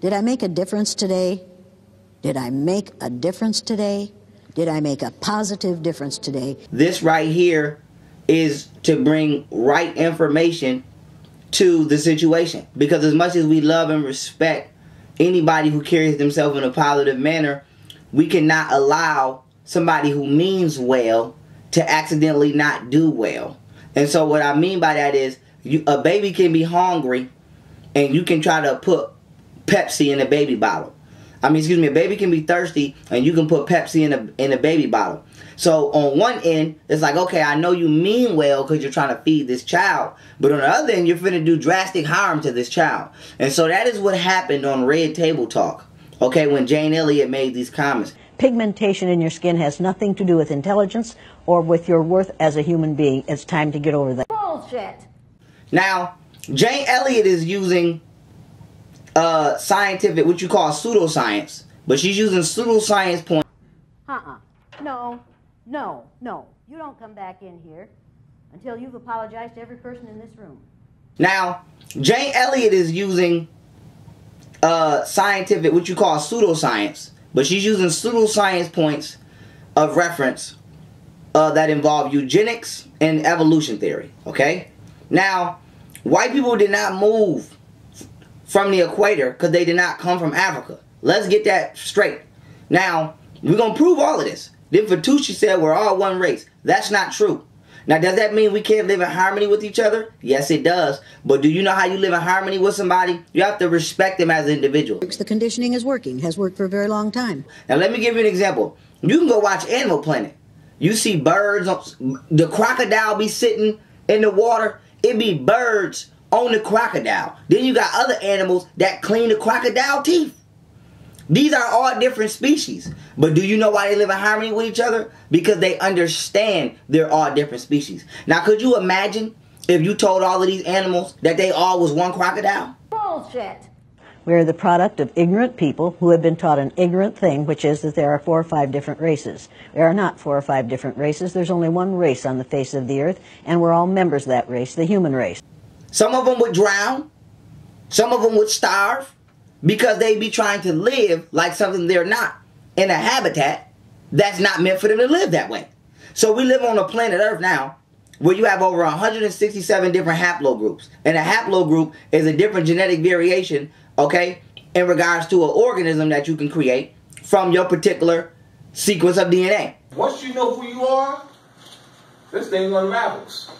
Did I make a difference today? Did I make a difference today? Did I make a positive difference today? This right here is to bring right information to the situation. Because as much as we love and respect anybody who carries themselves in a positive manner, we cannot allow somebody who means well to accidentally not do well. And so what I mean by that is, a baby can be hungry and you can try to put Pepsi in a baby bottle. A baby can be thirsty and you can put Pepsi in a baby bottle. So on one end, it's like, okay, I know you mean well because you're trying to feed this child. But on the other end, you're finna do drastic harm to this child. And so that is what happened on Red Table Talk, okay, when Jane Elliott made these comments. Pigmentation in your skin has nothing to do with intelligence or with your worth as a human being. It's time to get over that. Bullshit. Now, Jane Elliott is using scientific, what you call pseudoscience, but she's using pseudoscience points. No. You don't come back in here until you've apologized to every person in this room. Now, Jane Elliott is using scientific, what you call pseudoscience, but she's using pseudoscience points of reference that involve eugenics and evolution theory, okay? Now, white people did not move from the equator because they did not come from Africa. Let's get that straight. Now, we're going to prove all of this. Then Fatucci said we're all one race. That's not true. Now, does that mean we can't live in harmony with each other? Yes, it does. But do you know how you live in harmony with somebody? You have to respect them as an individual. The conditioning is working, has worked for a very long time. Now, let me give you an example. You can go watch Animal Planet. You see birds, the crocodile be sitting in the water. It be birds on the crocodile. Then you got other animals that clean the crocodile teeth. These are all different species. But do you know why they live in harmony with each other? Because they understand they're all different species. Now, could you imagine if you told all of these animals that they all was one crocodile? Bullshit. We are the product of ignorant people who have been taught an ignorant thing, which is that there are 4 or 5 different races. There are not 4 or 5 different races. There's only one race on the face of the earth, and we're all members of that race, the human race. Some of them would drown. Some of them would starve because they be trying to live like something they're not in a habitat that's not meant for them to live that way. So we live on a planet Earth now where you have over 167 different haplogroups. And a haplogroup is a different genetic variation, okay, in regards to an organism that you can create from your particular sequence of DNA. Once you know who you are, this thing unravels.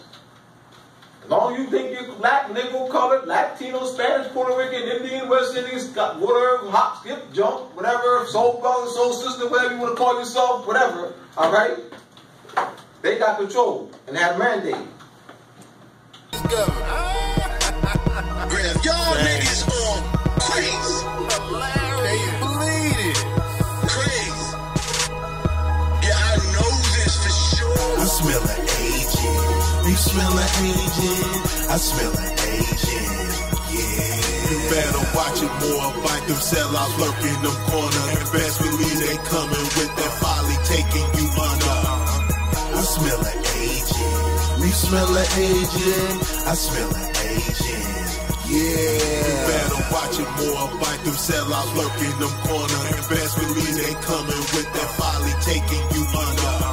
As long as you think you're black, Negro, colored, Latino, Spanish, Puerto Rican, Indian, West Indies, got whatever, hop, skip, jump, whatever, soul brother, soul sister, whatever you want to call yourself, whatever, all right? They got control and have mandate. Y'all niggas on crazy. Can you believe it? Crazy. Yeah, I know this for sure. I smell an agent. You smell an agent. I smell an agent. Yeah. You better watch it more. Fight them sellouts lurking them corners. And best believe they coming with that folly taking you under. I smell an agent. You smell an agent. I smell an agent. Yeah. You better watch it more. Fight them sellouts lurking them corners. And best believe they coming with that folly taking you under.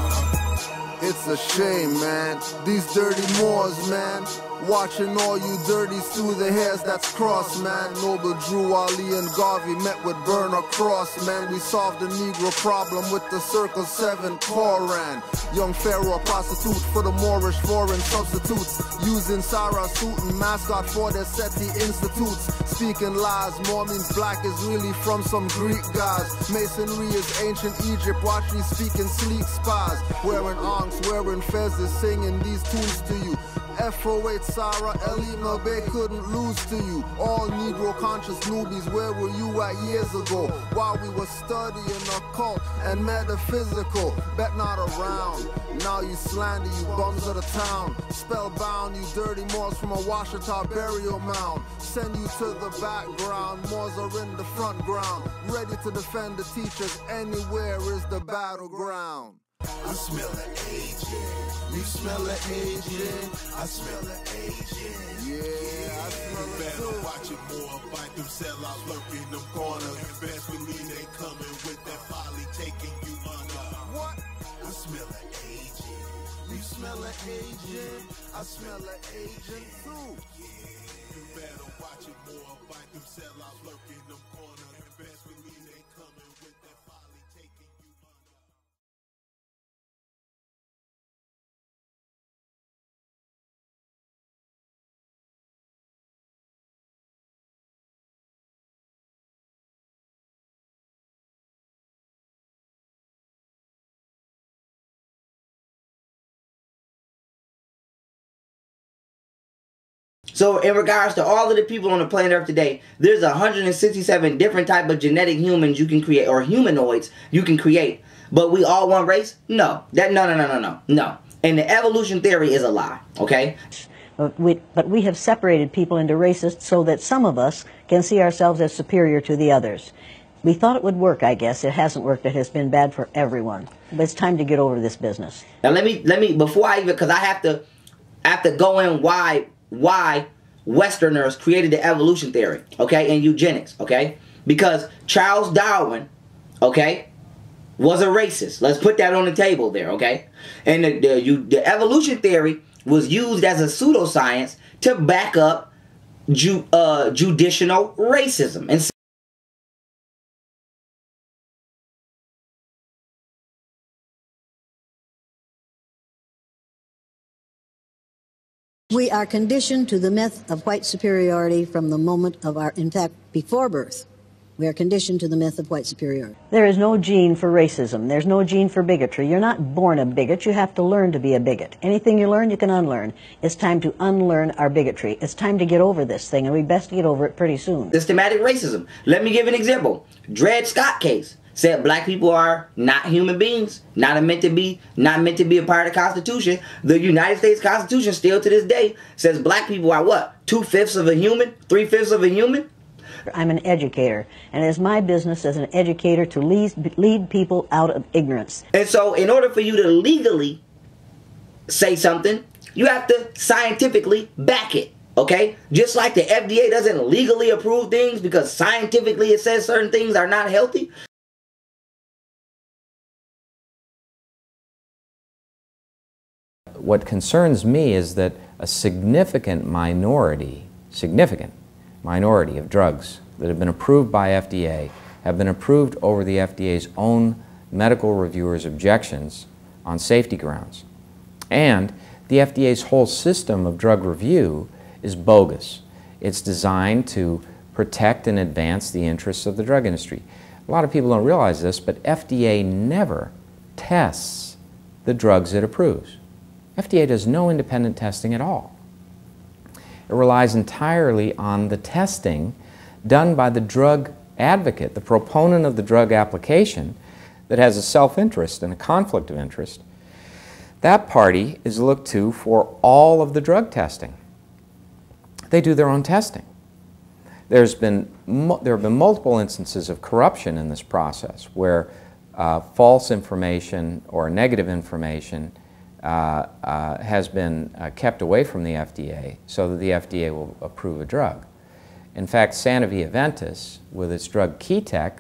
It's a shame, man. These dirty Moors, man. Watching all you dirties through the hairs that's crossed, man. Noble Drew, Ali, and Garvey met with Burner Cross, man. We solved the Negro problem with the Circle 7 Koran. Young Pharoah prostitute for the Moorish foreign substitutes. Using Sarah suit and mascot for their SETI institutes. Speaking lies, more means black is really from some Greek guys. Masonry is ancient Egypt, watch me speaking sleek spies. Wearing ankhs, wearing fezzes, singing these tunes to you. F08 Sarah, Elliott Bay couldn't lose to you. All Negro conscious newbies, where were you at years ago? While we were studying occult and metaphysical. Bet not around, now you slander, you bums of the town. Spellbound, you dirty Moors from a Washita burial mound. Send you to the background, Moors are in the front ground. Ready to defend the teachers, anywhere is the battleground. I smell an agent. You smell an agent. I smell an agent. Yeah, I smell it. Better watch it more. Bite them sellouts lurking them corners. Best believe they coming with that folly taking you under. What? I smell an agent. You smell an agent. I smell an agent too. Yeah, you better watch it more. Bite them sellouts lurking them corners. Best believe they coming with that folly taking you under. So in regards to all of the people on the planet Earth today, there's 167 different type of genetic humans you can create, or humanoids you can create. But we all one race? No. No. And the evolution theory is a lie, okay? But we have separated people into races so that some of us can see ourselves as superior to the others. We thought it would work, I guess. It hasn't worked. It has been bad for everyone. But it's time to get over this business. Now let me before I even, because I have to go in why Westerners created the evolution theory, okay, and eugenics, okay? Because Charles Darwin, okay, was a racist. Let's put that on the table there, okay? And the evolution theory was used as a pseudoscience to back up judicial racism. And we are conditioned to the myth of white superiority from the moment of our, in fact, before birth. We are conditioned to the myth of white superiority. There is no gene for racism. There's no gene for bigotry. You're not born a bigot. You have to learn to be a bigot. Anything you learn, you can unlearn. It's time to unlearn our bigotry. It's time to get over this thing, and we best get over it pretty soon. Systematic racism. Let me give an example. Dred Scott case said black people are not human beings, not meant to be a part of the Constitution. The United States Constitution still to this day says black people are what? 2/5 of a human? 3/5 of a human? I'm an educator, and it is my business as an educator to lead people out of ignorance. And so in order for you to legally say something, you have to scientifically back it, okay? Just like the FDA doesn't legally approve things because scientifically it says certain things are not healthy. What concerns me is that a significant minority of drugs that have been approved by FDA have been approved over the FDA's own medical reviewers' objections on safety grounds. And the FDA's whole system of drug review is bogus. It's designed to protect and advance the interests of the drug industry. A lot of people don't realize this, but FDA never tests the drugs it approves. FDA does no independent testing at all. It relies entirely on the testing done by the drug advocate, the proponent of the drug application that has a self-interest and a conflict of interest. That party is looked to for all of the drug testing. They do their own testing. There have been multiple instances of corruption in this process where false information or negative information has been kept away from the FDA so that the FDA will approve a drug. In fact, Sanofi Aventis, with its drug Keytec,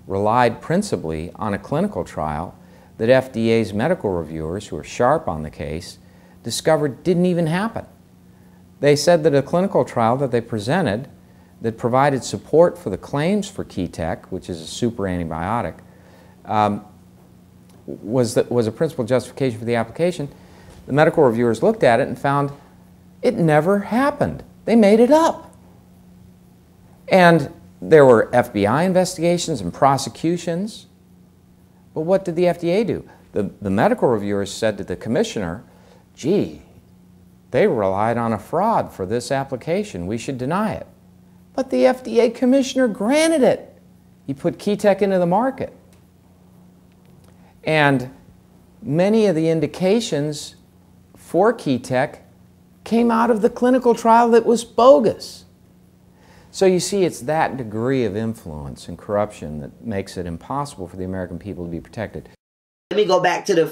relied principally on a clinical trial that FDA's medical reviewers, who are sharp on the case, discovered didn't even happen. They said that a clinical trial that they presented that provided support for the claims for Keytec, which is a super antibiotic, was a principal justification for the application. The medical reviewers looked at it and found it never happened. They made it up. And there were FBI investigations and prosecutions. But what did the FDA do? The medical reviewers said to the commissioner, gee, they relied on a fraud for this application. We should deny it. But the FDA commissioner granted it. He put Keytec into the market. And many of the indications for Keytec came out of the clinical trial that was bogus. So you see, it's that degree of influence and corruption that makes it impossible for the American people to be protected. Let me go back to the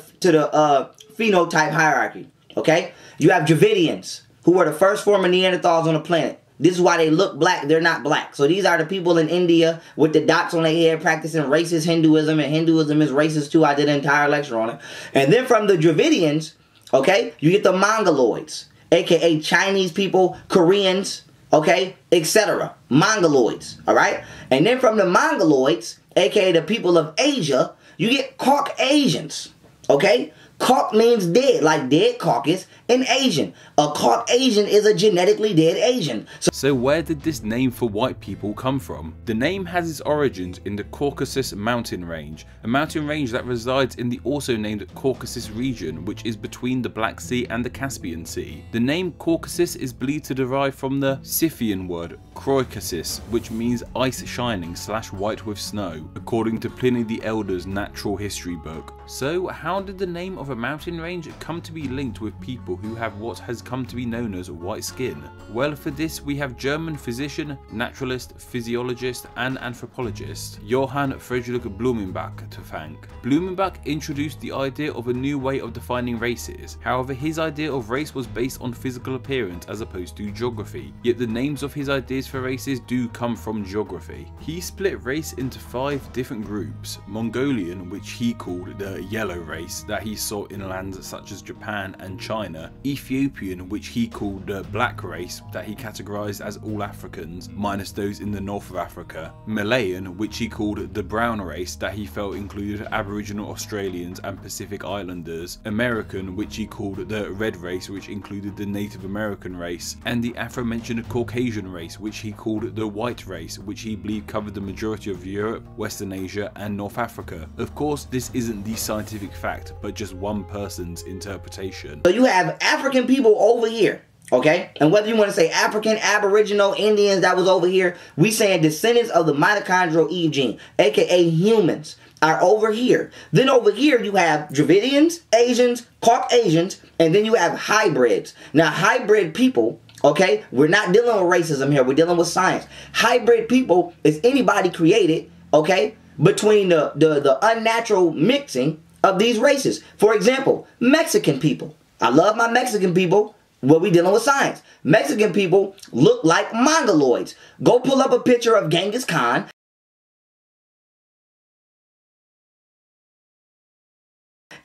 phenotype hierarchy. Okay, you have Dravidians, who were the first form of Neanderthals on the planet. This is why they look black. They're not black. So these are the people in India with the dots on their head practicing racist Hinduism, and Hinduism is racist too. I did an entire lecture on it. And then from the Dravidians, okay, you get the Mongoloids, aka Chinese people, Koreans, okay, etc. Mongoloids, all right? And then from the Mongoloids, aka the people of Asia, you get Caucasians, okay? Cauc means dead, like dead Caucus in Asian. A Caucasian is a genetically dead Asian. So where did this name for white people come from? The name has its origins in the Caucasus mountain range, a mountain range that resides in the also named Caucasus region, which is between the Black Sea and the Caspian Sea. The name Caucasus is believed to derive from the Scythian word Kroikasis, which means ice shining / white with snow, according to Pliny the Elder's Natural History book. So how did the name of a mountain range come to be linked with people who have what has come to be known as white skin? Well, for this we have German physician, naturalist, physiologist and anthropologist Johann Friedrich Blumenbach to thank. Blumenbach introduced the idea of a new way of defining races. However, his idea of race was based on physical appearance as opposed to geography, yet the names of his ideas for races do come from geography. He split race into 5 different groups: Mongolian, which he called the yellow race that he saw in lands such as Japan and China; Ethiopian, which he called the black race that he categorized as all Africans minus those in the north of Africa; Malayan, which he called the brown race that he felt included Aboriginal Australians and Pacific Islanders; American, which he called the red race, which included the Native American race; and the aforementioned Caucasian race, which he called the white race, which he believed covered the majority of Europe, Western Asia and North Africa. Of course, this isn't the scientific fact, but just one person's interpretation. So you have African people over here, okay? And whether you want to say African, Aboriginal, Indians that was over here, we saying descendants of the mitochondrial Eve gene, aka humans, are over here. Then over here you have Dravidians, Asians, Caucasians, and then you have hybrids. Now hybrid people, okay, we're not dealing with racism here, we're dealing with science. Hybrid people is anybody created, okay, between the unnatural mixing of these races. For example, Mexican people. I love my Mexican people. Well, we dealing with science. Mexican people look like Mongoloids. Go pull up a picture of Genghis Khan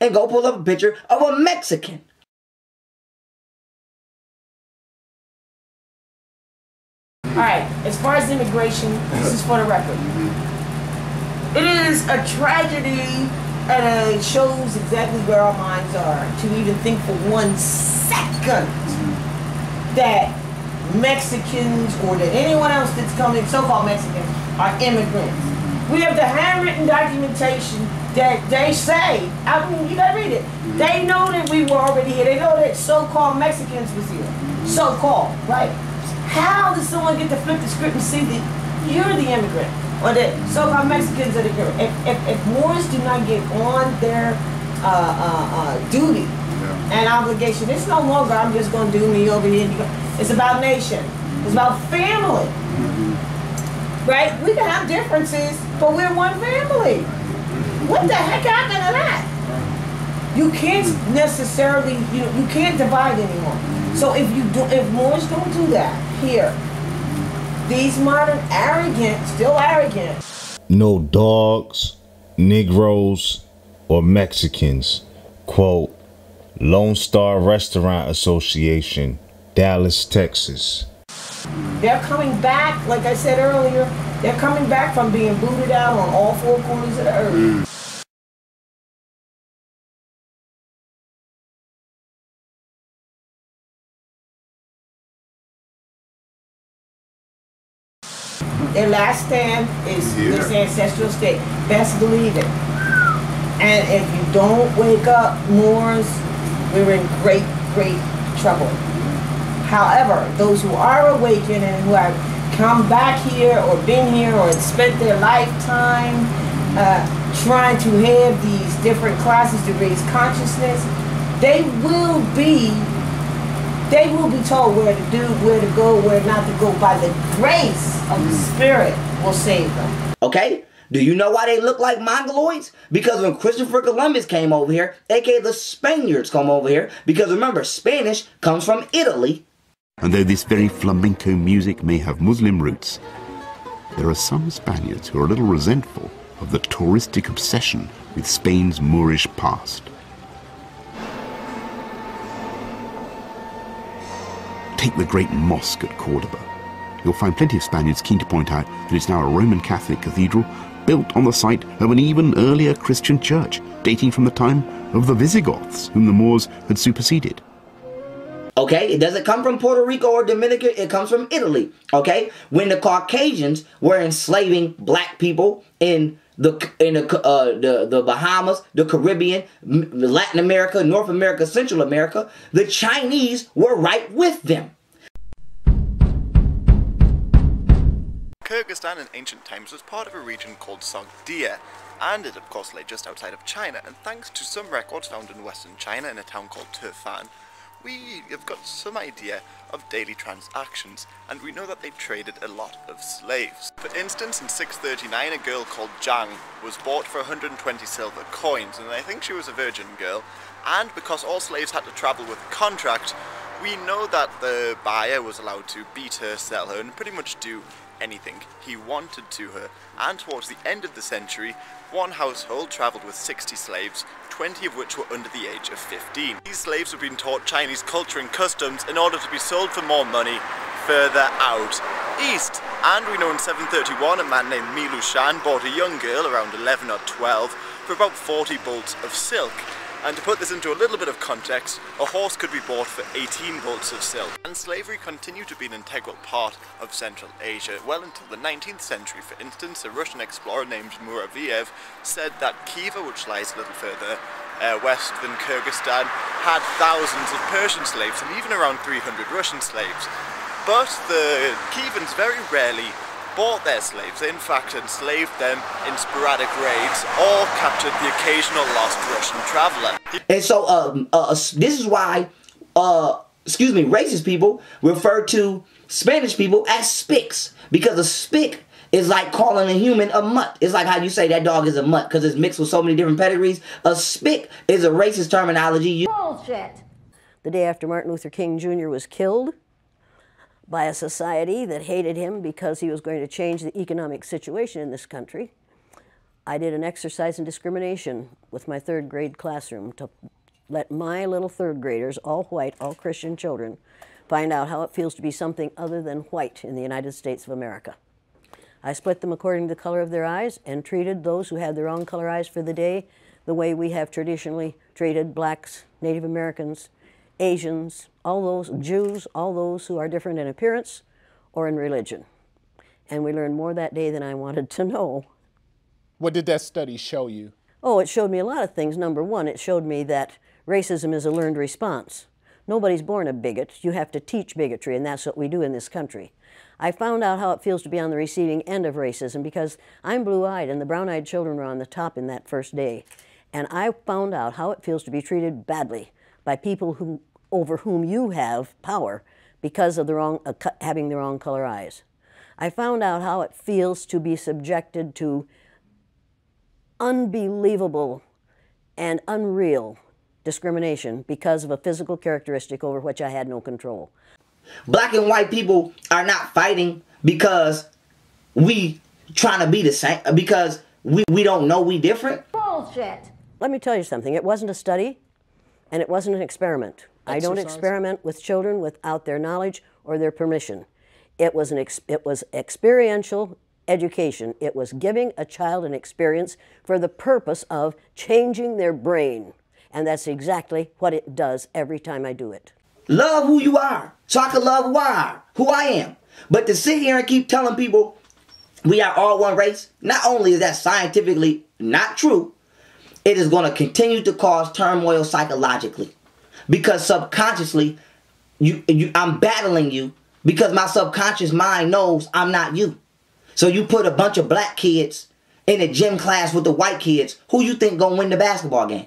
and go pull up a picture of a Mexican. Alright, as far as immigration, this is for the record. It is a tragedy, and it shows exactly where our minds are to even think for 1 second that Mexicans or that anyone else that's coming, so-called Mexicans, are immigrants. We have the handwritten documentation that they say, I mean, you gotta read it. They know that we were already here. They know that so-called Mexicans was here. So-called, right? How does someone get to flip the script and see that you're the immigrant? Or that so-called Mexicans are the immigrant? If Moors do not get on their duty and obligation, it's no longer, I'm just going to do me over here. It's about nation. It's about family. Right? We can have differences, but we're one family. What the heck happened to that? You can't necessarily, you can't divide anymore. So if Moors don't do that here, these modern still arrogant. No dogs, Negroes, or Mexicans. Quote, Lone Star Restaurant Association, Dallas, Texas. They're coming back, like I said earlier, they're coming back from being booted out on all 4 corners of the earth. Their last stand is this ancestral state. Best believe it. And if you don't wake up, Moors, we're in great, great trouble. However, those who are awakened and who have come back here or been here or spent their lifetime trying to have these different classes to raise consciousness, they will be told where to do, where to go, where not to go by the grace of the Spirit will save them. Okay? Do you know why they look like Mongoloids? Because when Christopher Columbus came over here, aka the Spaniards come over here, because remember, Spanish comes from Italy. And though this very flamenco music may have Muslim roots, there are some Spaniards who are a little resentful of the touristic obsession with Spain's Moorish past. Take the great mosque at Cordoba. You'll find plenty of Spaniards keen to point out that it's now a Roman Catholic cathedral built on the site of an even earlier Christian church, dating from the time of the Visigoths, whom the Moors had superseded. Okay, it doesn't come from Puerto Rico or Dominica, it comes from Italy. Okay, when the Caucasians were enslaving black people in the Bahamas, the Caribbean, Latin America, North America, Central America, the Chinese were right with them. Kyrgyzstan in ancient times was part of a region called Sogdia, and it of course lay just outside of China, and thanks to some records found in western China in a town called Turfan, we have got some idea of daily transactions, and we know that they traded a lot of slaves. For instance, in 639 a girl called Zhang was bought for 120 silver coins, and I think she was a virgin girl, and because all slaves had to travel with a contract, we know that the buyer was allowed to beat her, sell her, and pretty much do anything he wanted to her. And towards the end of the century, one household travelled with 60 slaves, 20 of which were under the age of 15. These slaves were being taught Chinese culture and customs in order to be sold for more money further out east. And we know in 731 a man named Milu Shan bought a young girl around 11 or 12 for about 40 bolts of silk. And to put this into a little bit of context, a horse could be bought for 18 bolts of silk. And slavery continued to be an integral part of Central Asia well until the 19th century. For instance, a Russian explorer named Muraviev said that Khiva, which lies a little further west than Kyrgyzstan, had thousands of Persian slaves and even around 300 Russian slaves. But the Khivans very rarely bought their slaves. They in fact enslaved them in sporadic raids or captured the occasional lost Russian traveler. And so this is why racist people refer to Spanish people as spics, because a spic is like calling a human a mutt. It's like how you say that dog is a mutt because it's mixed with so many different pedigrees. A spic is a racist terminology. Bullshit. The day after Martin Luther King Jr. was killed by a society that hated him because he was going to change the economic situation in this country, I did an exercise in discrimination with my third grade classroom to let my little third graders, all white, all Christian children, find out how it feels to be something other than white in the United States of America. I split them according to the color of their eyes and treated those who had the wrong color eyes for the day the way we have traditionally treated blacks, Native Americans, Asians, all those, Jews, all those who are different in appearance or in religion. And we learned more that day than I wanted to know. What did that study show you? Oh, it showed me a lot of things. Number one, it showed me that racism is a learned response. Nobody's born a bigot. You have to teach bigotry, and that's what we do in this country. I found out how it feels to be on the receiving end of racism because I'm blue-eyed, and the brown-eyed children were on the top in that first day. And I found out how it feels to be treated badly by people over whom you have power because of having the wrong color eyes. I found out how it feels to be subjected to unbelievable and unreal discrimination because of a physical characteristic over which I had no control. Black and white people are not fighting because we trying to be the same, because we don't know we different. Bullshit. Let me tell you something. It wasn't a study, and it wasn't an experiment. I don't experiment with children without their knowledge or their permission. It was experiential education. It was giving a child an experience for the purpose of changing their brain. And that's exactly what it does every time I do it. Love who you are, so I can love who I am. But to sit here and keep telling people we are all one race, not only is that scientifically not true, it is going to continue to cause turmoil psychologically. Because subconsciously, I'm battling you because my subconscious mind knows I'm not you. So you put a bunch of black kids in a gym class with the white kids, who you think gonna win the basketball game?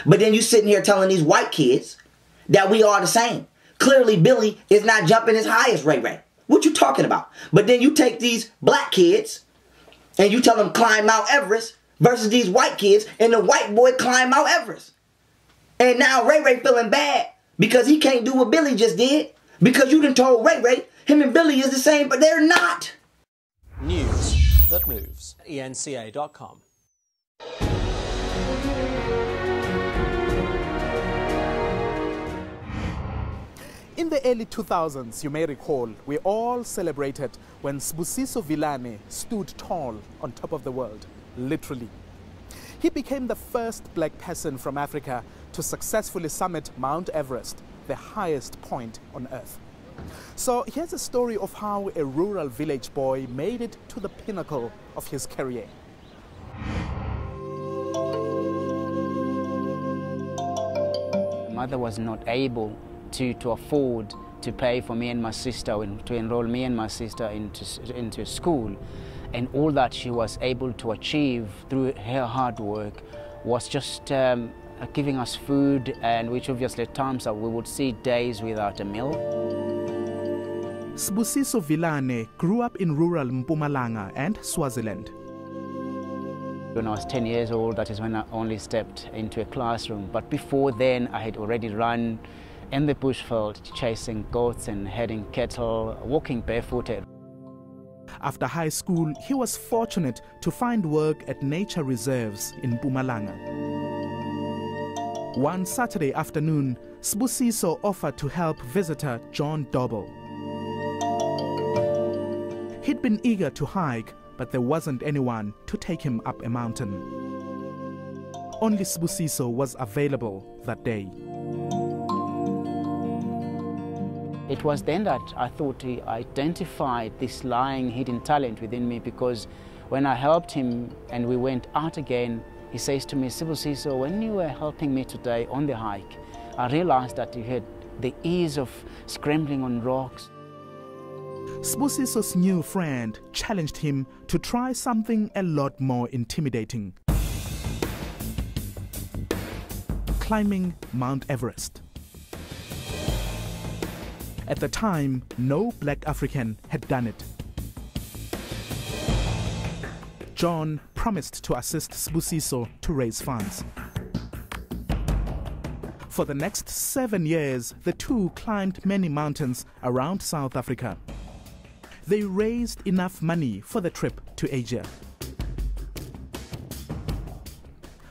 But then you sitting here telling these white kids that we are the same. Clearly Billy is not jumping as high as Ray Ray. What you talking about? But then you take these black kids And you tell them climb Mount Everest versus these white kids and the white boy climb Mount Everest. And now Ray Ray feeling bad because he can't do what Billy just did. Because you done told Ray Ray him and Billy is the same, but they're not. News that moves. ENCA.com. In the early 2000s, you may recall, we all celebrated when Sibusiso Villane stood tall on top of the world, literally. He became the first black person from Africa to successfully summit Mount Everest, the highest point on Earth. So here's a story of how a rural village boy made it to the pinnacle of his career. Mother was not able to afford to pay for me and my sister, to enroll me and my sister into school. And all that she was able to achieve through her hard work was just giving us food, and which obviously at times we would see days without a meal. Sibusiso Villane grew up in rural Mpumalanga and Swaziland. When I was 10 years old, that is when I only stepped into a classroom. But before then, I had already run in the bushveld, chasing goats and herding cattle, walking barefooted. After high school, he was fortunate to find work at nature reserves in Mpumalanga. One Saturday afternoon, Sibusiso offered to help visitor John Dobble. He'd been eager to hike, but there wasn't anyone to take him up a mountain. Only Sibusiso was available that day. It was then that I thought he identified this lying hidden talent within me, because when I helped him and we went out again, he says to me, Sibusiso, when you were helping me today on the hike, I realized that you had the ease of scrambling on rocks. Sibusiso's new friend challenged him to try something a lot more intimidating: climbing Mount Everest. At the time, no black African had done it. John promised to assist Sibusiso to raise funds. For the next 7 years, the two climbed many mountains around South Africa. They raised enough money for the trip to Asia.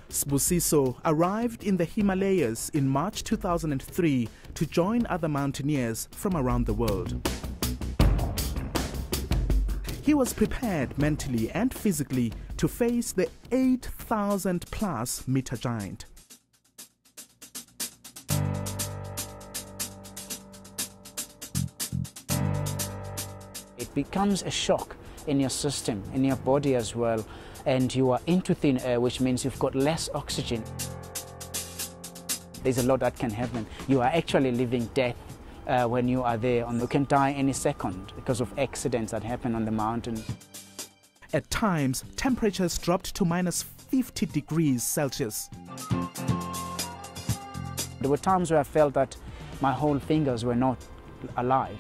Sibusiso arrived in the Himalayas in March 2003 to join other mountaineers from around the world. He was prepared mentally and physically to face the 8,000+ meter giant. It becomes a shock in your system, in your body as well, and you are into thin air, which means you've got less oxygen. There's a lot that can happen. You are actually living death when you are there, and you can die any second because of accidents that happen on the mountain. At times, temperatures dropped to -50 degrees Celsius. There were times where I felt that my whole fingers were not alive.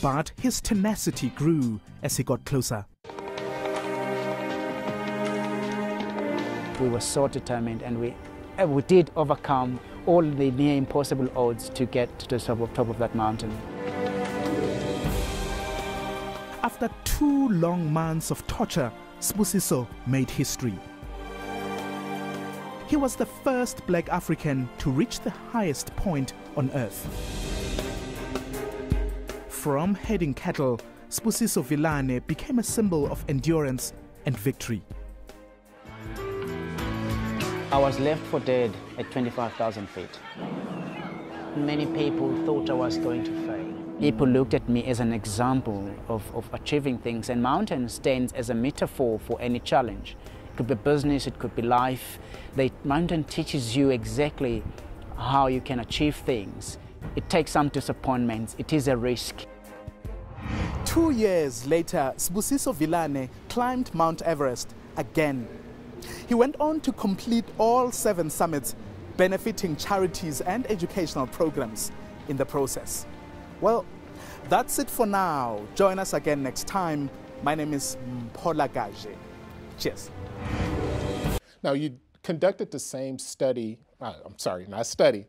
But his tenacity grew as he got closer. We were so determined, and we did overcome all the near impossible odds to get to the top of that mountain. After 2 long months of torture, Sibusiso made history. He was the first black African to reach the highest point on Earth. From herding cattle, Sibusiso Villane became a symbol of endurance and victory. I was left for dead at 25,000 feet. Many people thought I was going to fail. People looked at me as an example of achieving things, and mountain stands as a metaphor for any challenge. It could be business, it could be life. The mountain teaches you exactly how you can achieve things. It takes some disappointments, it is a risk. 2 years later, Sibusiso Villane climbed Mount Everest again. He went on to complete all 7 summits, benefiting charities and educational programs in the process. Well, that's it for now. Join us again next time My name is Paula Gage. Cheers. Now, you conducted the same study, I'm sorry, not study.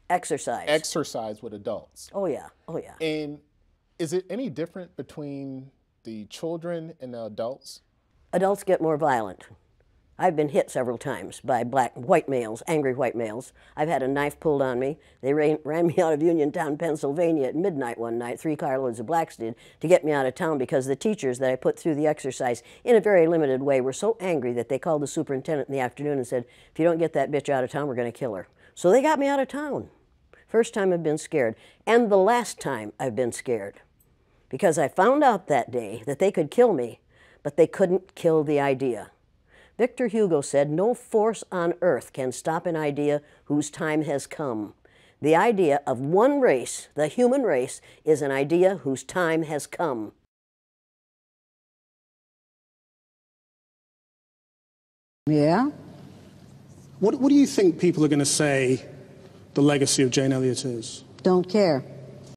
Exercise. Exercise with adults. Oh, yeah. Oh, yeah. And is it any different between the children and the adults? Adults get more violent. I've been hit several times by white males, angry white males. I've had a knife pulled on me. They ran me out of Uniontown, Pennsylvania at midnight one night, 3 carloads of blacks did, to get me out of town because the teachers that I put through the exercise in a very limited way were so angry that they called the superintendent in the afternoon and said, if you don't get that bitch out of town, we're going to kill her. So they got me out of town. First time I've been scared, and the last time I've been scared, because I found out that day that they could kill me, but they couldn't kill the idea. Victor Hugo said, no force on earth can stop an idea whose time has come. The idea of one race, the human race, is an idea whose time has come. Yeah? What do you think people are going to say the legacy of Jane Elliott is? Don't care.